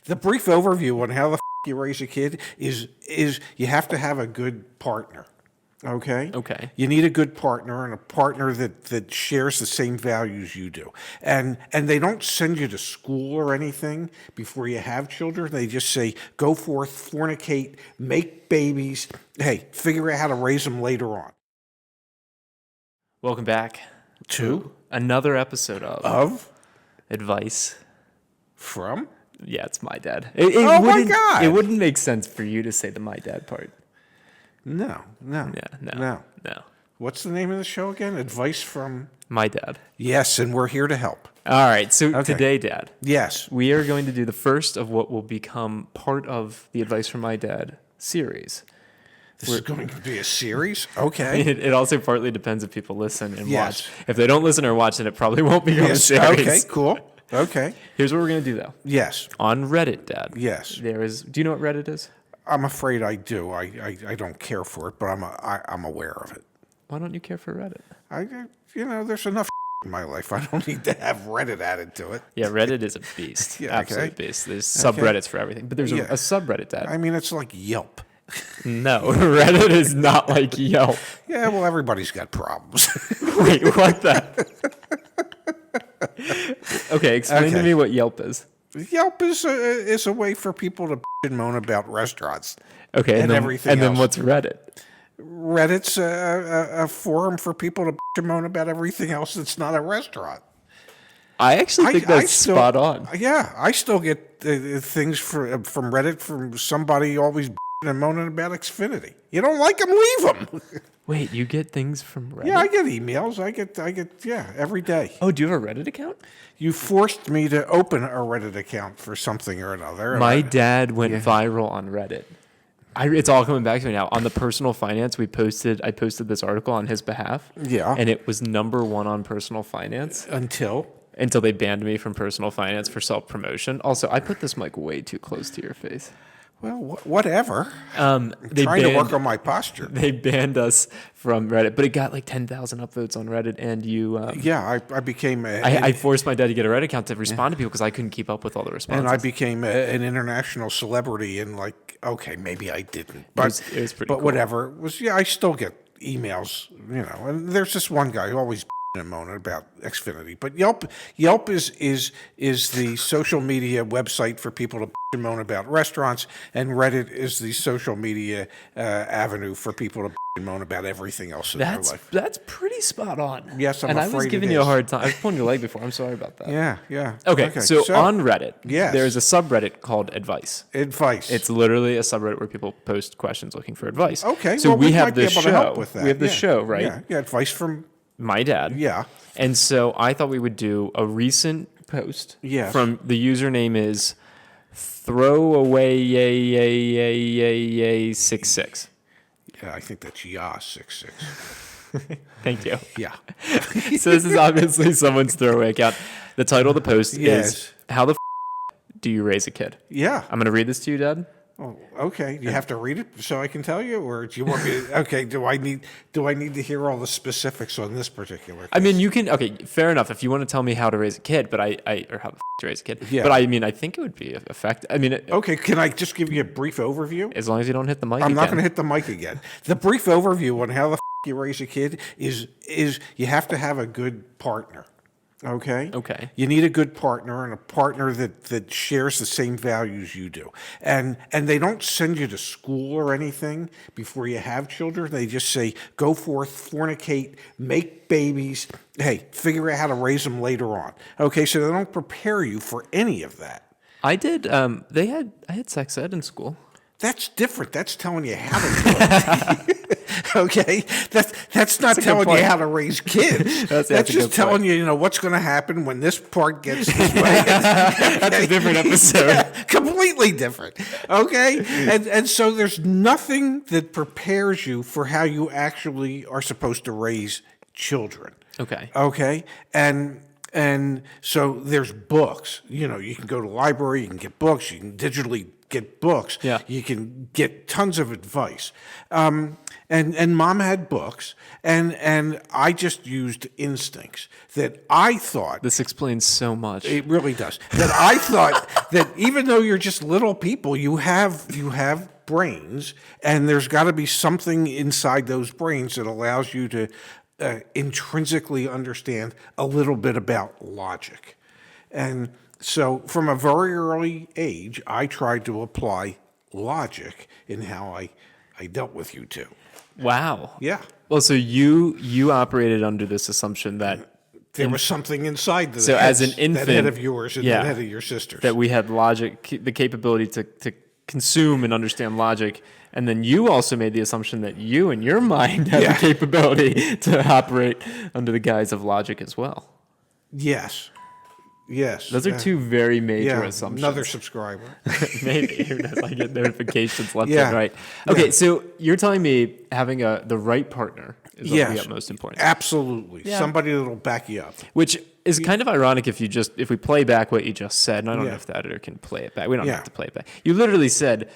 The brief overview on how the you raise a kid is you have to have a good partner. Okay? Okay. You need a good partner and a partner that shares the same values you do. And they don't send you to school or anything before you have children. They just say, go forth, fornicate, make babies. Hey, figure out how to raise them later on. Welcome back To another episode of Advice. From? Yeah, it's my dad. Oh my God. It wouldn't make sense for you to say the my dad part. No. No. What's the name of the show again? Advice from? My dad. Yes, and we're here to help. All right, so today, Dad. Yes. We are going to do the first of what will become part of the Advice from My Dad series. This is going to be a series? Okay. It also partly depends if people listen and Yes. watch. If they don't listen or watch, then it probably won't become a Yes. series. Okay, cool. Okay. Here's what we're going to do, though. Yes. On Reddit, Dad. Yes. Do you know what Reddit is? I'm afraid I do. I don't care for it, but I'm aware of it. Why don't you care for Reddit? There's enough in my life. I don't need to have Reddit added to it. Yeah, Reddit is a beast. Yeah, Absolute okay. beast. There's subreddits for everything. But there's Yeah. a subreddit, Dad. I mean, it's like Yelp. No, Reddit is not like Yelp. Yeah, well, everybody's got problems. Wait, what the? Okay, explain to me what Yelp is. Yelp is a way for people to and moan about restaurants. Okay, and then, everything and then else. what's Reddit? Reddit's a forum for people to and moan about everything else that's not a restaurant. I actually think that's spot on. Yeah, I still get things from Reddit from somebody always and moaning about Xfinity. You don't like them, leave them. Wait, you get things from Reddit? Yeah, I get emails. I get every day. Oh, do you have a Reddit account? You forced me to open a Reddit account for something or another. My dad went viral on Reddit. It's all coming back to me now. On the personal finance, I posted this article on his behalf. Yeah. And it was #1 on personal finance. Until they banned me from personal finance for self-promotion. Also, I put this mic way too close to your face. Well, whatever. Trying to work on my posture. They banned us from Reddit, but it got like 10,000 upvotes on Reddit, and you... I became... I forced my dad to get a Reddit account to respond to people because I couldn't keep up with all the responses. And I became an international celebrity, and okay, maybe I didn't. But it was pretty cool. Whatever. I still get emails, and there's this one guy who always and moaning about Xfinity. But Yelp is the social media website for people to moan about restaurants, and Reddit is the social media avenue for people to moan about everything else in their life. That's pretty spot on. Yes, I'm and afraid I was giving you a hard time. I was pulling your leg before. I'm sorry about that. Yeah. Okay, so on Reddit, yes. there's a subreddit called Advice. It's literally a subreddit where people post questions looking for advice. Okay, so well, we might have be this able to show. help with that. We have this show, right? Yeah, advice from my dad. Yeah. And so I thought we would do a recent post. Yes. From the username is throwaway66. Yeah, I think that's 66. Thank you. Yeah. So this is obviously someone's throwaway account. The title of the post is How the do you raise a kid? Yeah. I'm going to read this to you, Dad. Oh, okay. Do you have to read it so I can tell you, or do you want me to, okay, do I need to hear all the specifics on this particular case? I mean, you can, okay, fair enough if you want to tell me how to raise a kid, but or how to raise a kid. Yeah. But I mean, I think it would be effective. I mean, okay, can I just give you a brief overview? As long as you don't hit the mic I'm again. not going to hit the mic again. The brief overview on how the you raise a kid is you have to have a good partner. Okay? Okay. You need a good partner and a partner that shares the same values you do. And they don't send you to school or anything before you have children. They just say, go forth, fornicate, make babies. Hey, figure out how to raise them later on. Okay, so they don't prepare you for any of that. I did, I had sex ed in school. That's different. That's telling you how to do it. Okay? That's not telling you how to raise kids. That's just telling you, what's going to happen when this part gets this way. That's a different episode. Yeah, completely different. Okay? And so there's nothing that prepares you for how you actually are supposed to raise children. Okay. Okay? And And so there's books. You know, you can go to the library, you can get books, you can digitally get books. Yeah. You can get tons of advice. And mom had books, and I just used instincts that I thought. This explains so much. It really does. That I thought that even though you're just little people, you have brains, and there's got to be something inside those brains that allows you to intrinsically understand a little bit about logic. And so from a very early age, I tried to apply logic in how I dealt with you two. Wow. Yeah. Well, so you operated under this assumption that There was something inside the So heads, as an infant, that head of yours and yeah, that head of your sisters. that we had logic, the capability to consume and understand logic. And then you also made the assumption that you and your mind have Yeah. the capability to operate under the guise of logic as well. Yes. Yes. Those are two very major Yeah, assumptions. another subscriber. Maybe. Who knows? I get notifications left Yeah. and right. Okay, Yeah. so you're telling me having the right partner is of the Yes. utmost importance. Absolutely. Yeah. Somebody that'll back you up. Which is kind of ironic if we play back what you just said, and I don't Yeah. know if the editor can play it back. We don't Yeah. have to play it back. You literally said,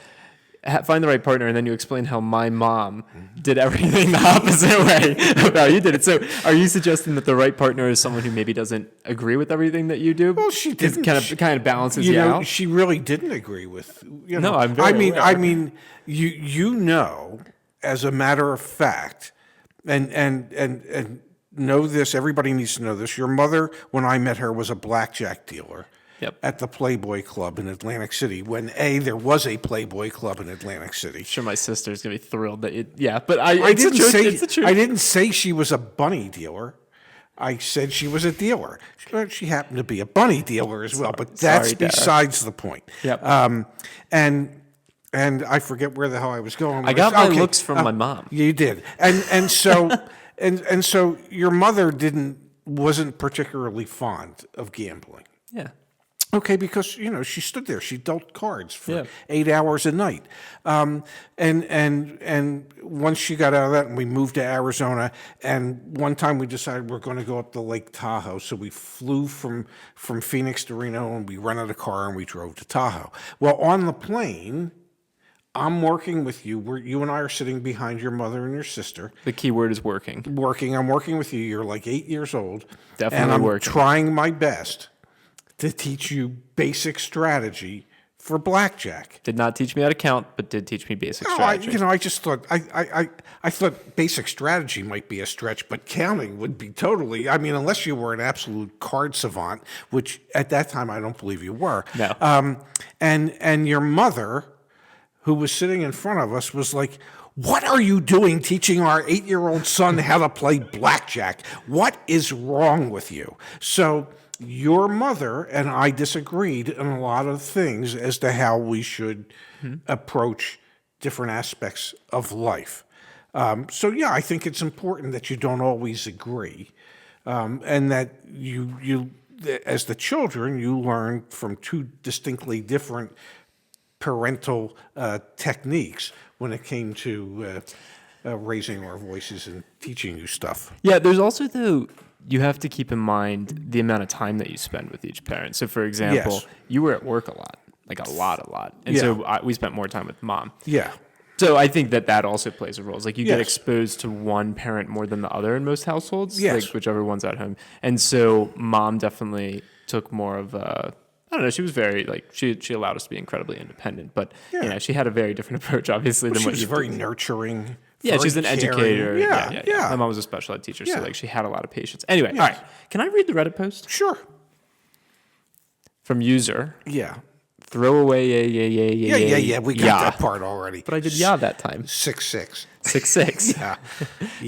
find the right partner, and then you explained how my mom did everything the opposite way of how you did it. So are you suggesting that the right partner is someone who maybe doesn't agree with everything that you do? Well, she didn't. Kind of balances you out? She really didn't agree with. No, I'm very aware. I mean, you know, as a matter of fact, and know this. Everybody needs to know this. Your mother, when I met her, was a blackjack dealer. Yep. At the Playboy Club in Atlantic City, when there was a Playboy Club in Atlantic City. I'm sure my sister's gonna be thrilled that but I It's the truth. I didn't say she was a bunny dealer. I said she was a dealer. She happened to be a bunny dealer as well, but that's Sorry, Dara. besides the point. Yep. And I forget where the hell I was going. I got my looks from my mom. You did, and so and so your mother wasn't particularly fond of gambling. Yeah. Okay, because she stood there. She dealt cards for Yeah. 8 hours a night, and once she got out of that, and we moved to Arizona. And one time we decided we're going to go up to Lake Tahoe, so we flew from Phoenix to Reno, and we rented a car and we drove to Tahoe. Well, on the plane, I'm working with you. You and I are sitting behind your mother and your sister. The key word is working. I'm working with you. You're like 8 years old. Definitely and I'm working. trying my best to teach you basic strategy for blackjack. Did not teach me how to count, but did teach me basic No, strategy. I just thought I thought basic strategy might be a stretch, but counting would be totally. I mean, unless you were an absolute card savant, which at that time I don't believe you were. No. And your mother, who was sitting in front of us, was like, "What are you doing teaching our 8-year-old son how to play blackjack? What is wrong with you?" So your mother and I disagreed on a lot of things as to how we should approach different aspects of life. So yeah, I think it's important that you don't always agree, and that you as the children, you learn from two distinctly different parental techniques when it came to raising our voices and teaching you stuff. Yeah, there's also, though, you have to keep in mind the amount of time that you spend with each parent. So, for example, Yes. you were at work a lot, like a lot. And so we spent more time with mom. Yeah. So I think that also plays a role. It's like you get Yes. exposed to one parent more than the other in most households, Yes. like whichever one's at home. And so mom definitely took more of a, I don't know, she was very, like, she allowed us to be incredibly independent, but Yeah. she had a very different approach, obviously, than She what was you very did. nurturing. Yeah, very she's an caring. educator. Yeah. My mom was a special ed teacher, Yeah. so like she had a lot of patience. Anyway, Yes. all right. Can I read the Reddit post Sure. from user? Yeah. Throw away, Yeah. We got that part already. But I did that time. 6'6". 6'6". Yeah.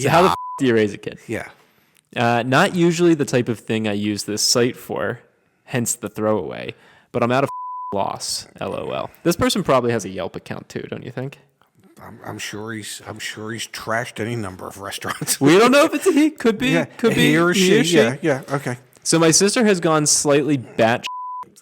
So how the do you raise a kid? Yeah. Not usually the type of thing I use this site for, hence the throwaway. But I'm out of loss. LOL. This person probably has a Yelp account too, don't you think? I'm sure he's trashed any number of restaurants. We don't know if it's a he. Could be. Yeah. Could be He or she. Yeah. Okay. So my sister has gone slightly batshit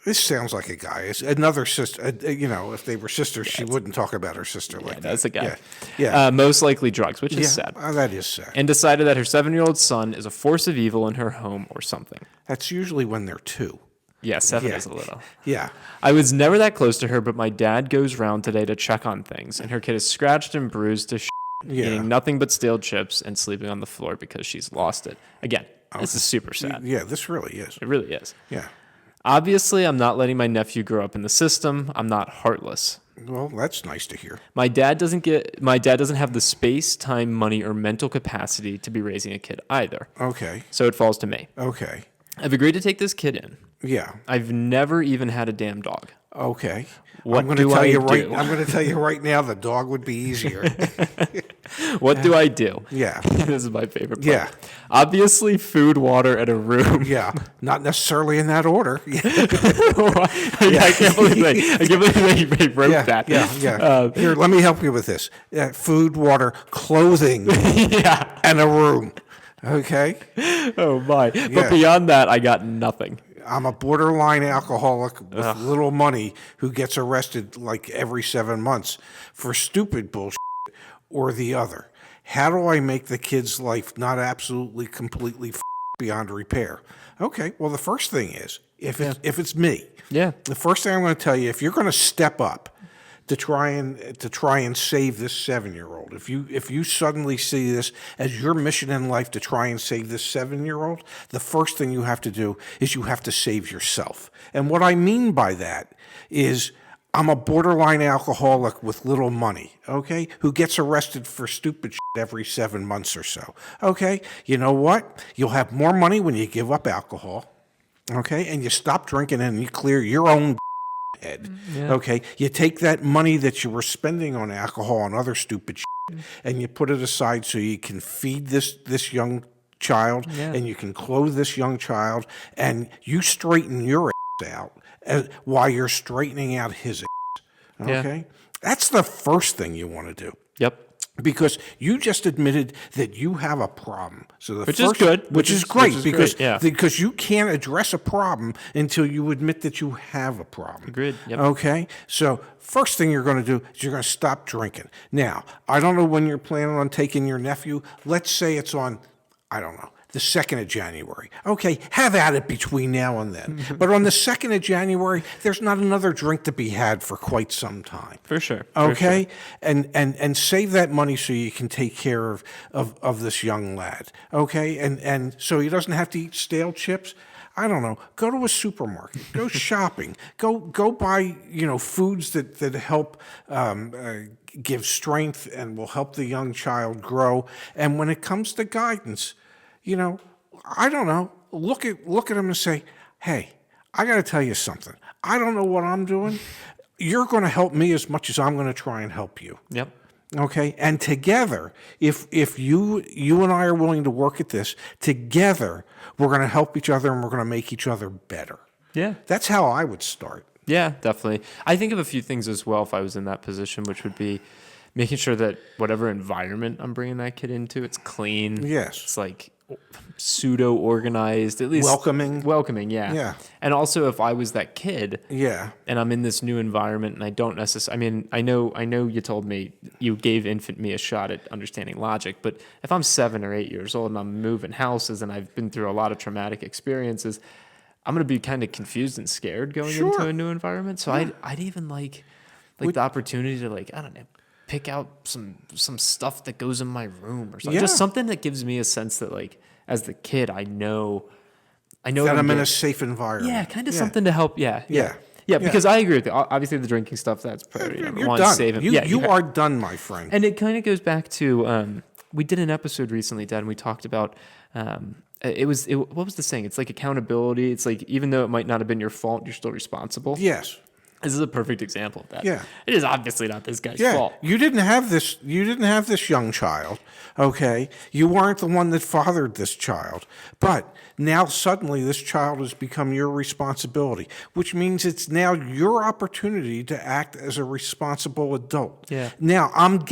This sounds like a guy. It's another sister. If they were sisters, she wouldn't talk about her sister like that. That's a guy. Yeah. Most likely drugs, which is sad. That is sad. And decided that her 7-year-old son is a force of evil in her home or something. That's usually when they're 2. Yeah, 7 is a little. Yeah. I was never that close to her, but my dad goes round today to check on things, and her kid is scratched and bruised to eating nothing but stale chips and sleeping on the floor because she's lost it. Again, this is super sad. Yeah, this really is. It really is. Yeah. Obviously, I'm not letting my nephew grow up in the system. I'm not heartless. Well, that's nice to hear. My dad doesn't have the space, time, money, or mental capacity to be raising a kid either. Okay. So it falls to me. Okay. I've agreed to take this kid in. Yeah. I've never even had a damn dog. Okay. What I'm going do to tell I you do? I'm going to tell you right now, the dog would be easier. What do I do? Yeah. This is my favorite part. Yeah. Obviously, food, water, and a room. Yeah. Not necessarily in that order. I can't believe they wrote that. Yeah. Here, let me help you with this. Food, water, clothing, and a room. Okay. Oh my! But beyond that, I got nothing. I'm a borderline alcoholic with little money who gets arrested like every 7 months for stupid bullshit or the other. How do I make the kid's life not absolutely completely beyond repair? Okay. Well, the first thing is if it's me, the first thing I'm going to tell you, if you're going to step up to try and save this 7-year-old. If you suddenly see this as your mission in life to try and save this 7-year-old, the first thing you have to do is you have to save yourself. And what I mean by that is I'm a borderline alcoholic with little money, okay, who gets arrested for stupid shit every 7 months or so. Okay? You know what? You'll have more money when you give up alcohol, okay, and you stop drinking and you clear your own head. Okay, you take that money that you were spending on alcohol and other stupid shit, and you put it aside so you can feed this young child and you can clothe this young child, and you straighten your ass out while you're straightening out his ass. Okay, that's the first thing you want to do. Yep. Because you just admitted that you have a problem. So Which is good. Which is great because great, you can't address a problem until you admit that you have a problem. Agreed. Yep. Okay? So first thing you're going to do is you're going to stop drinking. Now, I don't know when you're planning on taking your nephew. Let's say it's on, I don't know, the 2nd of January. Okay, have at it between now and then. But on the 2nd of January, there's not another drink to be had for quite some time. For sure. Okay? And save that money so you can take care of this young lad. Okay? And so he doesn't have to eat stale chips. I don't know. Go to a supermarket. Go shopping. Go buy, foods that help give strength and will help the young child grow. And when it comes to guidance, I don't know. Look at him and say, "Hey, I got to tell you something. I don't know what I'm doing. You're going to help me as much as I'm going to try and help you." Yep. Okay? And together, if you and I are willing to work at this, together we're going to help each other and we're going to make each other better. Yeah. That's how I would start. Yeah, definitely. I think of a few things as well if I was in that position, which would be making sure that whatever environment I'm bringing that kid into, it's clean. Yes. It's like pseudo organized, at least welcoming. Yeah. And also if I was that kid and I'm in this new environment and I don't necessarily, I know you told me you gave infant me a shot at understanding logic, but if I'm 7 or 8 years old and I'm moving houses and I've been through a lot of traumatic experiences, I'm going to be kind of confused and scared going into a new environment. So I'd even like the opportunity to I don't know, pick out some stuff that goes in my room or something. Just something that gives me a sense that as the kid, I know that I'm in a safe environment. Yeah, kind of something to help. Yeah. Yeah. Because I agree with you. Obviously, the drinking stuff, that's priority number one. Done. Save him. You are done, my friend. And it kind of goes back to we did an episode recently, Dad, and we talked about what was the saying? It's like accountability. It's like even though it might not have been your fault, you're still responsible. Yes. This is a perfect example of that. Yeah. It is obviously not this guy's fault. You didn't have this young child, okay? You weren't the one that fathered this child. But now suddenly this child has become your responsibility, which means it's now your opportunity to act as a responsible adult. Yeah. Now, I'm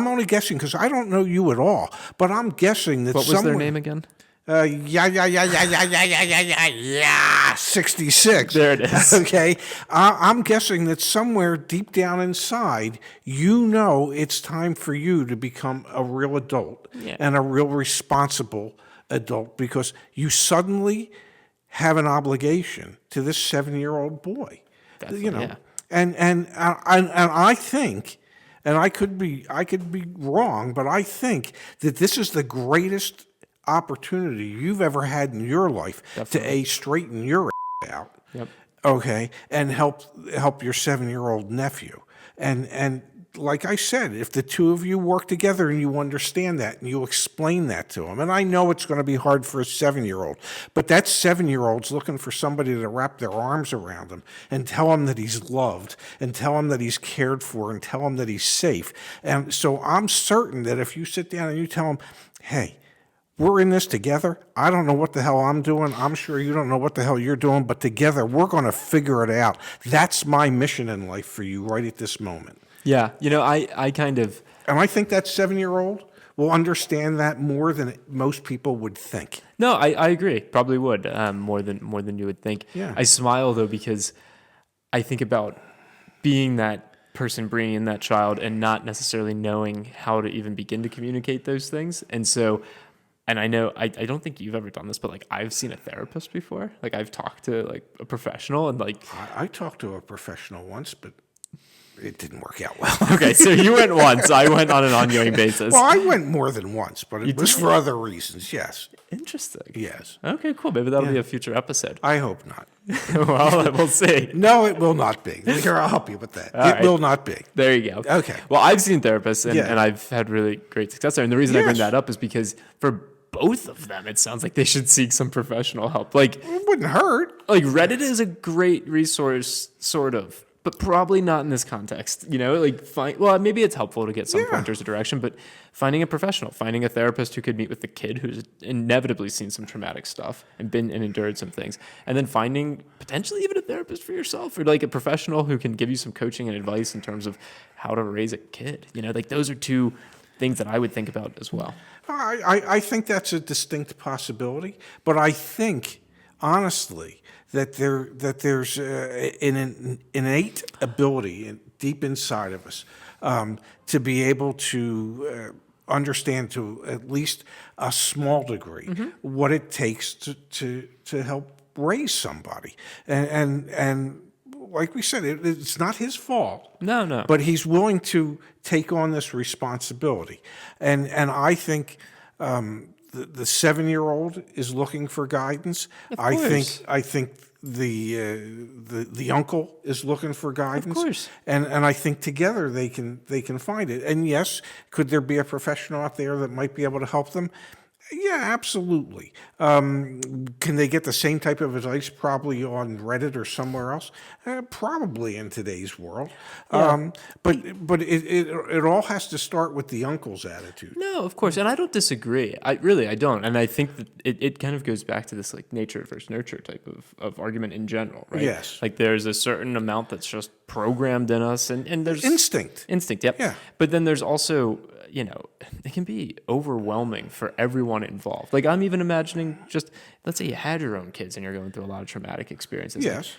only guessing because I don't know you at all, but I'm guessing that What was their name again? Yeah, 66. There it is. Okay. I'm guessing that somewhere deep down inside, you know it's time for you to become a real adult Yeah. and a real responsible adult because you suddenly have an obligation to this 7-year-old boy. Definitely, You know, yeah. and I think, and I could be wrong, but I think that this is the greatest opportunity you've ever had in your life to straighten your out, Yep. okay, and help your 7-year-old nephew. And like I said, if the two of you work together and you understand that and you explain that to him, and I know it's going to be hard for a 7-year-old, but that 7-year-old's looking for somebody to wrap their arms around him and tell him that he's loved and tell him that he's cared for and tell him that he's safe. And so I'm certain that if you sit down and you tell him, hey, we're in this together. I don't know what the hell I'm doing. I'm sure you don't know what the hell you're doing, but together we're going to figure it out. That's my mission in life for you right at this moment. Yeah. I kind of, And I think that 7-year-old will understand that more than most people would think. no, I agree. Probably would, more than you would think. Yeah. I smile though, because I think about being that person bringing in that child and not necessarily knowing how to even begin to communicate those things. And so, and I know, I don't think you've ever done this, but like I've seen a therapist before. Like I've talked to like a professional and like, I talked to a professional once, but it didn't work out well. okay, so you went once, I went on an ongoing basis. Well, I went more than once, but it was for other reasons, yes. Interesting. Yes. Okay, cool. Maybe that'll be a future episode. I hope not. Well, we'll see. No, it will not be. Here, I'll help you with that. All right. Will not be. There you go. Okay. Well, I've seen therapists and, Yeah. and I've had really great success there. And the reason I bring Yes. that up is because for both of them, it sounds like they should seek some professional help. Like It wouldn't hurt. Reddit is a great resource, sort of, but probably not in this context. Well, maybe it's helpful to get some Yeah. pointers of direction, but finding a professional, finding a therapist who could meet with the kid who's inevitably seen some traumatic stuff and been and endured some things, and then finding potentially even a therapist for yourself or like a professional who can give you some coaching and advice in terms of how to raise a kid. Those are two things that I would think about as well. I think that's a distinct possibility, but I think, honestly, that there's an innate ability deep inside of us to be able to understand to at least a small degree what it takes to help raise somebody, and like we said, it's not his fault. No. But he's willing to take on this responsibility, and I think the 7-year-old is looking for guidance. I think the uncle is looking for guidance. Of course. And I think together they can find it. And yes, could there be a professional out there that might be able to help them? Yeah, absolutely. Can they get the same type of advice probably on Reddit or somewhere else? Probably in today's world. Yeah. But it all has to start with the uncle's attitude. No, of course, and I don't disagree. I don't, and I think that it kind of goes back to this like nature versus nurture type of argument in general, right? Yes. Like there's a certain amount that's just programmed in us, and there's Instinct. Yep. Yeah. But then there's also, it can be overwhelming for everyone involved. Like I'm even imagining just, let's say you had your own kids and you're going through a lot of traumatic experiences. Yes.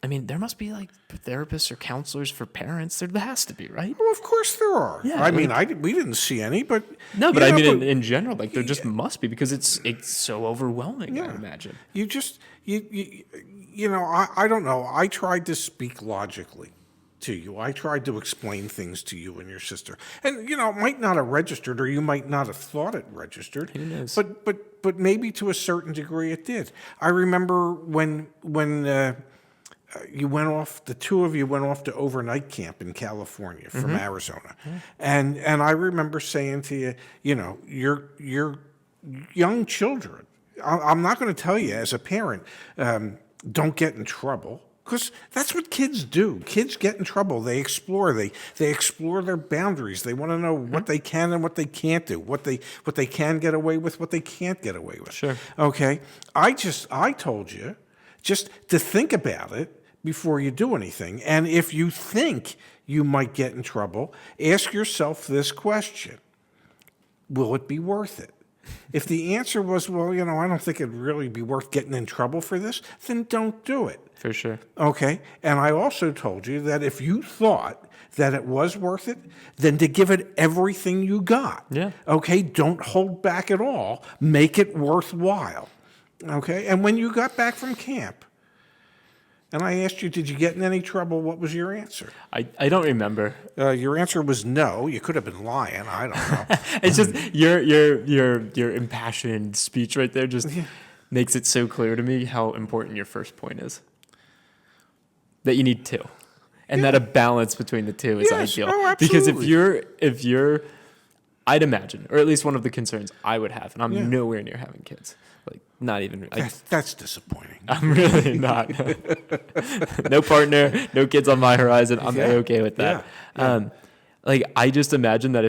I mean, there must be like therapists or counselors for parents. There has to be, right? Well, of course there are. Yeah, I mean, we didn't see any, but No, but you I know, mean, in general, like there just must be because it's so overwhelming. I Yeah. imagine. you just I don't know. I tried to speak logically to you. I tried to explain things to you and your sister, and it might not have registered, or you might not have thought it registered. Who knows? But maybe to a certain degree it did. I remember when you went off, the two of you went off to overnight camp in California from Arizona, and I remember saying to you, your young children. I'm not going to tell you as a parent, don't get in trouble. Because that's what kids do. Kids get in trouble. They explore. They explore their boundaries. They want to know what they can and what they can't do. What they can get away with. What they can't get away with. Sure. Okay. I told you just to think about it before you do anything. And if you think you might get in trouble, ask yourself this question: will it be worth it? If the answer was, well, I don't think it'd really be worth getting in trouble for this, then don't do it. For sure. Okay? And I also told you that if you thought that it was worth it, then to give it everything you got. Yeah. Okay? Don't hold back at all. Make it worthwhile. Okay? And when you got back from camp, and I asked you, did you get in any trouble? What was your answer? I don't remember. Your answer was no. You could have been lying. I don't know. It's just your impassioned speech right there just makes it so clear to me how important your first point is. That you need two. And that a balance between the two is Yes. ideal. Oh, because absolutely. if you're I'd imagine, or at least one of the concerns I would have, and I'm nowhere near having kids. Like not even That's disappointing. I'm really not. No partner, no kids on my horizon. I'm okay with that. Yeah. Like I just imagine that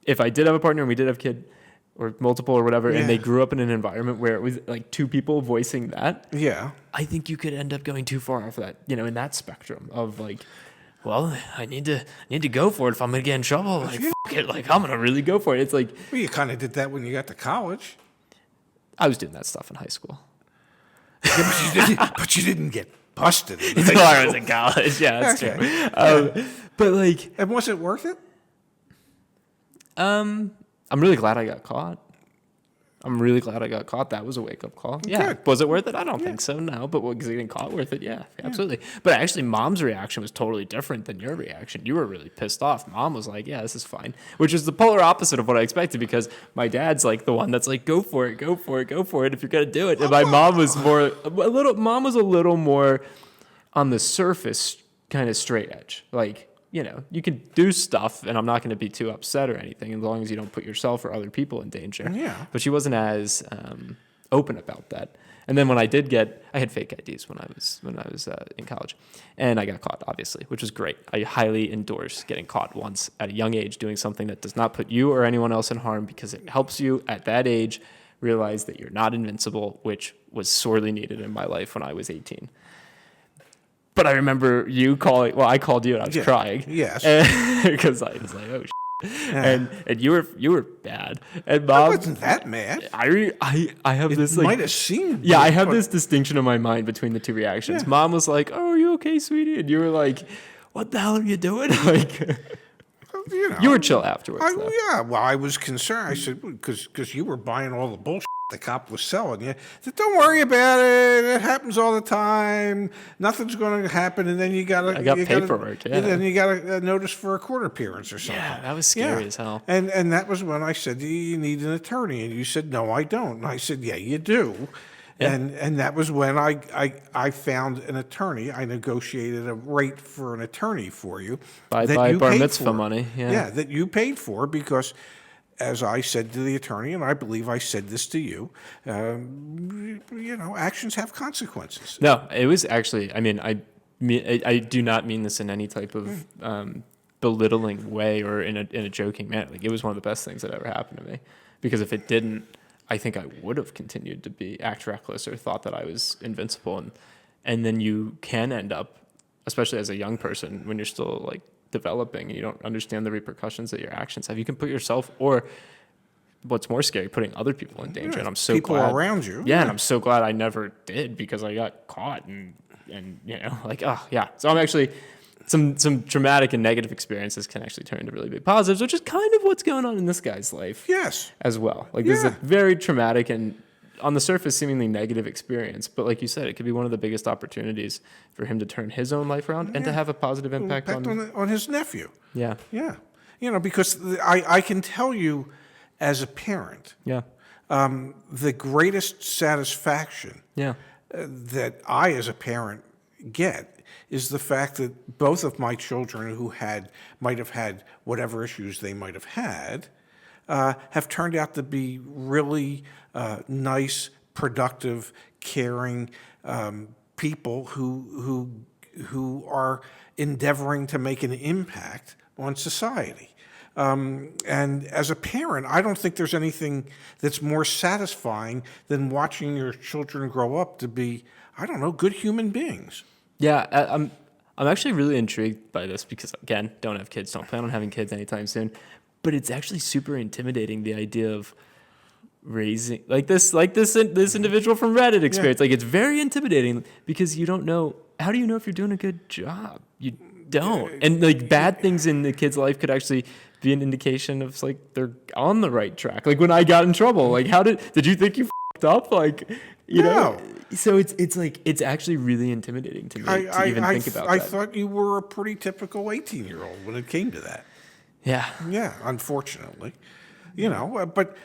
if I did have a partner and we did have kid or multiple or whatever, and they grew up in an environment where it was like two people voicing that, Yeah. I think you could end up going too far off that, in that spectrum of like, well, I need to go for it if I'm gonna get in trouble. Like, fuck it, like I'm gonna really go for it. It's like Well, you kind of did that when you got to college. I was doing that stuff in high school. Yeah, but you didn't get busted. Until I was in college. Yeah, that's true. But like, And was it worth it? I'm really glad I got caught. That was a wake-up call. Yeah. Good. Was it worth it? I don't think so, no. But was getting caught worth it? Yeah, absolutely. But actually, Mom's reaction was totally different than your reaction. You were really pissed off. Mom was like, yeah, this is fine. Which is the polar opposite of what I expected because my dad's like the one that's like, go for it if you're going to do it. And my mom was Mom was a little more on the surface kind of straight edge. Like, you can do stuff and I'm not going to be too upset or anything as long as you don't put yourself or other people in danger. Yeah. But she wasn't as open about that. And then when I had fake IDs when I was in college, and I got caught, obviously, which was great. I highly endorse getting caught once at a young age doing something that does not put you or anyone else in harm because it helps you at that age realize that you're not invincible, which was sorely needed in my life when I was 18. But I remember you calling. Well, I called you and I was crying. Yes. Because I was like, oh, Yeah. and you were bad. And I Mom, wasn't that mad. I have this like Might have seemed. I have this distinction in my mind between the two reactions. Yeah. Mom was like, "Oh, are you okay, sweetie?" And you were like, "What the hell are you doing?" Like you were chill afterwards. though. Yeah, well, I was concerned. I said, because you were buying all the bullshit the cop was selling you. I said, don't worry about it. It happens all the time. Nothing's going to happen. And then you got I got paperwork, yeah. And then you got a notice for a court appearance or something. Yeah, that was scary as hell. And that was when I said, you need an attorney. And you said, no, I don't. And I said, yeah, you do. Yeah. And that was when I found an attorney. I negotiated a rate for an attorney for you. By you bar paid mitzvah for. money. Yeah. Yeah, that you paid for because, as I said to the attorney, and I believe I said this to you, actions have consequences. No, it was actually, I do not mean this in any type of belittling way or in a joking manner. Like, it was one of the best things that ever happened to me. Because if it didn't, I think I would have continued to act reckless or thought that I was invincible. And then you can end up, especially as a young person, when you're still like developing and you don't understand the repercussions that your actions have, you can put yourself, or what's more scary, putting other people in danger. And I'm so people glad around you. Yeah, and I'm so glad I never did because I got caught and So I'm actually some traumatic and negative experiences can actually turn into really big positives, which is kind of what's going on in this guy's life. Yes. As well. Like this is a very traumatic and on the surface seemingly negative experience, but like you said, it could be one of the biggest opportunities for him to turn his own life around and to have a positive impact on his nephew. Yeah. Yeah. Because I can tell you as a parent, the greatest satisfaction that I as a parent get is the fact that both of my children who might have had whatever issues they might have had have turned out to be really nice, productive, caring people who are endeavoring to make an impact on society. And as a parent, I don't think there's anything that's more satisfying than watching your children grow up to be, I don't know, good human beings. Yeah, I'm actually really intrigued by this because, again, don't have kids, don't plan on having kids anytime soon. But it's actually super intimidating, the idea of raising this individual from Reddit experience. Like, it's very intimidating because you don't know. How do you know if you're doing a good job? You don't. And like, bad things in the kid's life could actually be an indication of like they're on the right track. Like when I got in trouble, like how did you think you f***ed up? Like, you know. So it's like, it's actually really intimidating to me to even think about that. I thought you were a pretty typical 18-year-old when it came to that. Yeah. Yeah, unfortunately. You know, but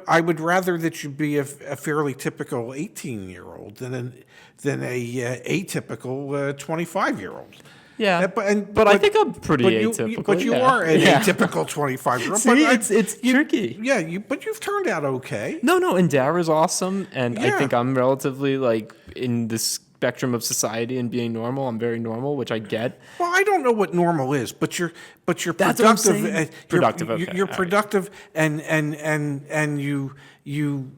I would rather that you be a fairly typical 18-year-old than a atypical 25-year-old. Yeah, but I think I'm pretty atypical. But you are an atypical 25-year-old. See, it's tricky. Yeah, but you've turned out okay. No, and Dara's awesome, and I think I'm relatively like in the spectrum of society and being normal. I'm very normal, which I get. Well, I don't know what normal is, but you're That's productive. what I'm saying. Productive. Okay. You're productive, and you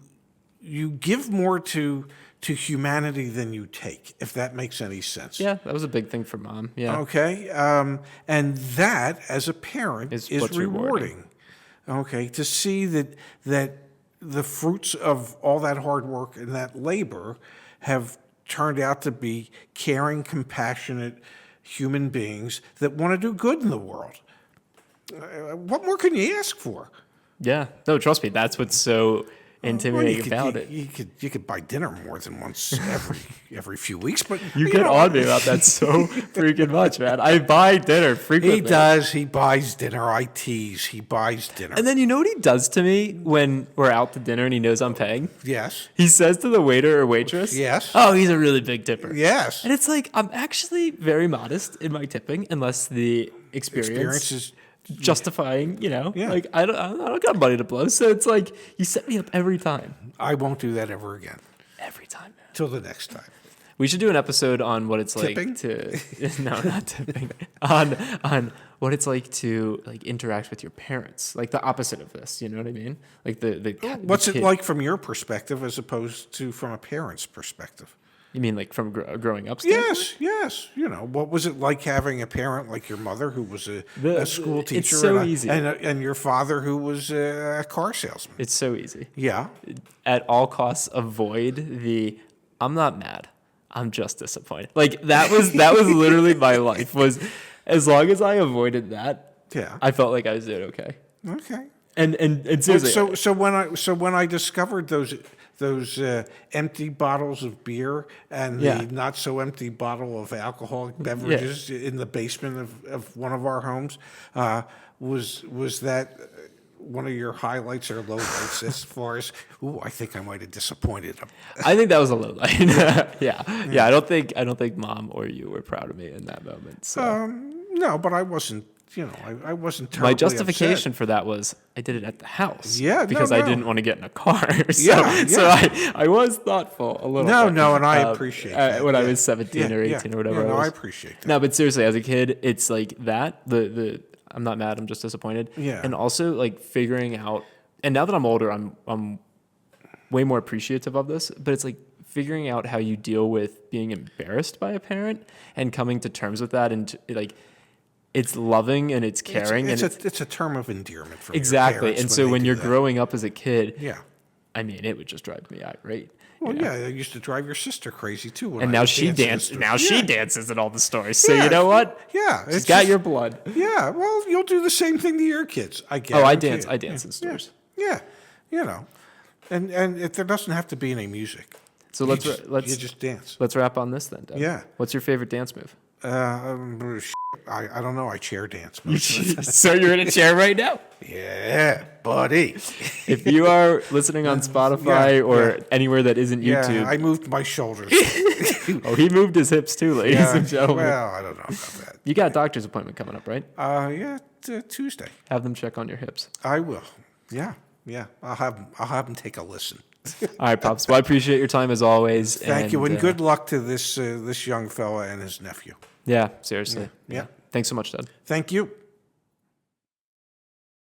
give more to humanity than you take, if that makes any sense. Yeah, that was a big thing for Mom. Yeah. Okay, and that as a parent is rewarding. Okay, to see that the fruits of all that hard work and that labor have turned out to be caring, compassionate human beings that want to do good in the world. What more can you ask for? Yeah. No, trust me, that's what's so intimidating about it. You could buy dinner more than once every few weeks, but you get on me about that so freaking much, man. I buy dinner frequently. He does. He buys dinner. I tease. He buys dinner. And then you know what he does to me when we're out to dinner and he knows I'm paying? Yes. He says to the waiter or waitress, yes. Oh, he's a really big tipper. Yes. And it's like, I'm actually very modest in my tipping unless the experience is justifying, you know, like I don't got money to blow. So it's like, you set me up every time. I won't do that ever again. Every time, man. Till the next time. We should do an episode on what it's tipping? Like to, no, not tipping, on what it's like to like interact with your parents, like the opposite of this. You know what I mean? Like what's it like from your perspective as opposed to from a parent's perspective? You mean like from growing up? Yes. You know, what was it like having a parent like your mother who was a school teacher? It's so easy. And your father who was a car salesman? It's so easy. Yeah. At all costs, avoid the, I'm not mad, I'm just disappointed. Like that was literally my life, was as long as I avoided that, I felt like I was doing okay. Okay. And seriously. So when I discovered those empty bottles of beer and the not so empty bottle of alcoholic beverages in the basement of one of our homes, was that one of your highlights or lowlights as far as, I think I might have disappointed him? I think that was a low light. Yeah. I don't think Mom or you were proud of me in that moment. So. No, but I wasn't. You know, I wasn't terribly My justification upset. for that was I did it at the house. Yeah, because I didn't want to get in a car. So I was thoughtful a little bit. No, and I appreciate that. When I was 17 or 18 or whatever. No, I appreciate that. No, but seriously, as a kid, it's like that. The I'm not mad, I'm just disappointed. Yeah. And also like figuring out, and now that I'm older, I'm way more appreciative of this, but it's like figuring out how you deal with being embarrassed by a parent and coming to terms with that, and like, it's loving and it's caring. It's a term of endearment for exactly. And so when you're that. growing up as a kid, I mean, it would just drive me irate. Well, it used to drive your sister crazy too. And now she dances. Now she dances in all the stories. So you know what? Yeah, she's got your blood. Yeah. Well, you'll do the same thing to your kids. I guess. Oh, I dance. I dance in stores. Yeah. You know, and there doesn't have to be any music. So let's you just dance. Let's wrap on this then, Deb. Yeah. What's your favorite dance move? I don't know. I chair dance. So you're in a chair right now? Yeah, buddy. If you are listening on Spotify or anywhere that isn't YouTube. I moved my shoulders. Oh, he moved his hips too, ladies and gentlemen. Well, I don't know about that. You got a doctor's appointment coming up, right? Tuesday. Have them check on your hips. I will. Yeah. I'll have them take a listen. All right, Pops. Well, I appreciate your time as always. Thank you, and good luck to this young fella and his nephew. Yeah, seriously. Yeah. Thanks so much, Dad. Thank you.